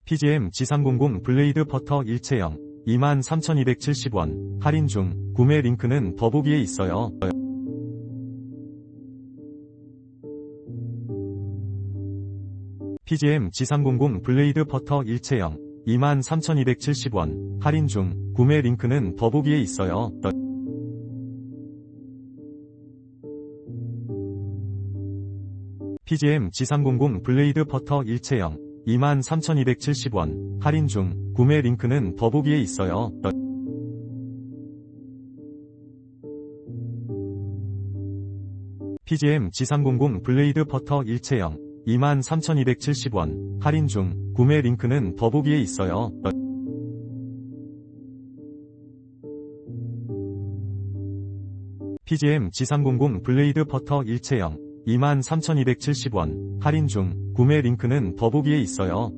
PGM G300 블레이드 퍼터 일체형 23,270원 할인 중. 구매 링크는 더보기에 있어요. PGM G300 블레이드 퍼터 일체형 23,270원 할인 중. 구매 링크는 더보기에 있어요. PGM G300 블레이드 퍼터 일체형 23,270원 할인 중. 구매 링크는 더보기에 있어요. PGM G300 블레이드 퍼터 일체형 23,270원 할인 중. 구매 링크는 더보기에 있어요. PGM G300 블레이드 퍼터 일체형 23,270원 할인 중. 구매 링크는 더보기에 있어요.